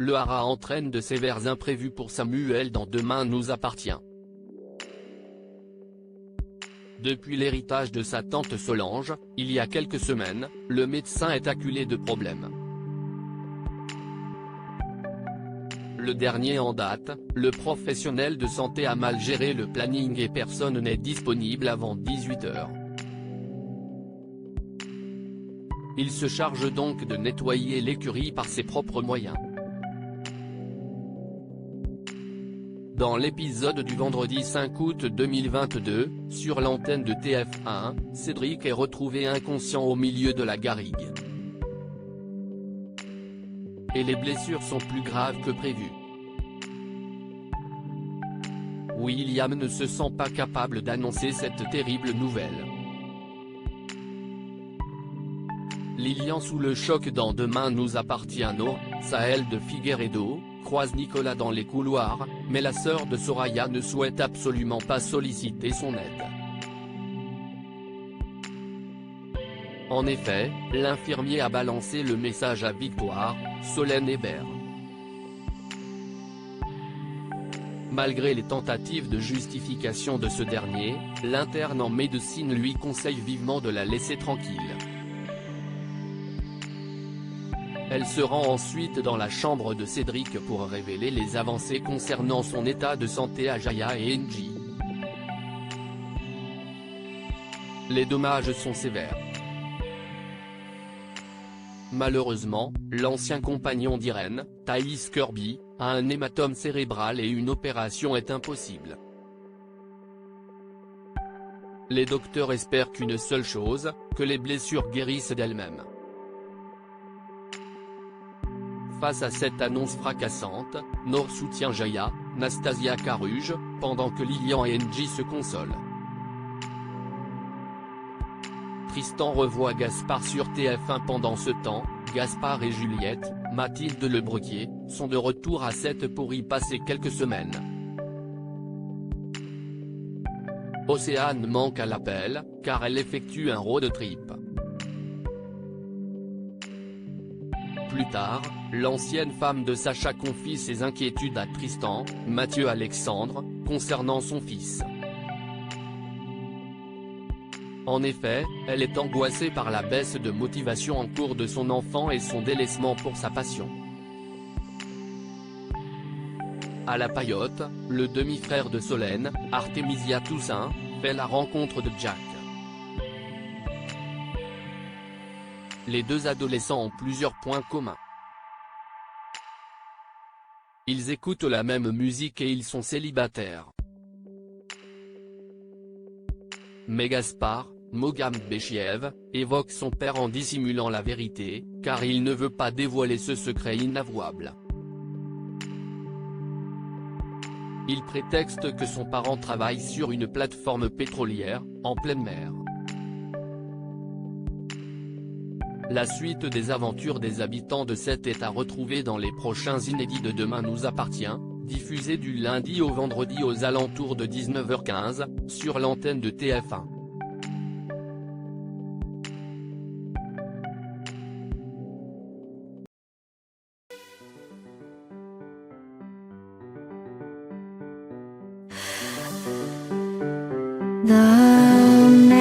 le Hara entraîne de sévères imprévus pour Samuel dans Demain nous appartient. Depuis l'héritage de sa tante Solange, il y a quelques semaines, le médecin est acculé de problèmes. Le dernier en date, le professionnel de santé a mal géré le planning et personne n'est disponible avant 18 h. Il se charge donc de nettoyer l'écurie par ses propres moyens. Dans l'épisode du vendredi 5 août 2022, sur l'antenne de TF1, Cédric est retrouvé inconscient au milieu de la garrigue. Et les blessures sont plus graves que prévu. William ne se sent pas capable d'annoncer cette terrible nouvelle. Lilian sous le choc dans Demain nous appartient. Sahel de Figueiredo croise Nicolas dans les couloirs, mais la sœur de Soraya ne souhaite absolument pas solliciter son aide. En effet, l'infirmier a balancé le message à Victoire, Solène Hébert. Malgré les tentatives de justification de ce dernier, l'interne en médecine lui conseille vivement de la laisser tranquille. Elle se rend ensuite dans la chambre de Cédric pour révéler les avancées concernant son état de santé à Jaya et Engie. Les dommages sont sévères. Malheureusement, l'ancien compagnon d'Irène, Thaïs Kirby, a un hématome cérébral et une opération est impossible. Les docteurs espèrent qu'une seule chose, que les blessures guérissent d'elles-mêmes. Face à cette annonce fracassante, Nor soutient Jaya, Nastasia Caruge, pendant que Lilian et Engie se consolent. Tristan revoit Gaspard sur TF1 pendant ce temps. Gaspard et Juliette, Mathilde Lebrequier, sont de retour à 7 pour y passer quelques semaines. Océane manque à l'appel, car elle effectue un road trip. Plus tard, l'ancienne femme de Sacha confie ses inquiétudes à Tristan, Mathieu Alexandre, concernant son fils. En effet, elle est angoissée par la baisse de motivation en cours de son enfant et son délaissement pour sa passion. À la Paillote, le demi-frère de Solène, Artemisia Toussaint, fait la rencontre de Jack. Les deux adolescents ont plusieurs points communs. Ils écoutent la même musique et ils sont célibataires. Mais Gaspard, Mogam Béchiev, évoque son père en dissimulant la vérité, car il ne veut pas dévoiler ce secret inavouable. Il prétexte que son parent travaille sur une plateforme pétrolière, en pleine mer. La suite des aventures des habitants de Sète est à retrouver dans les prochains inédits de Demain nous appartient, diffusés du lundi au vendredi aux alentours de 19h15, sur l'antenne de TF1. The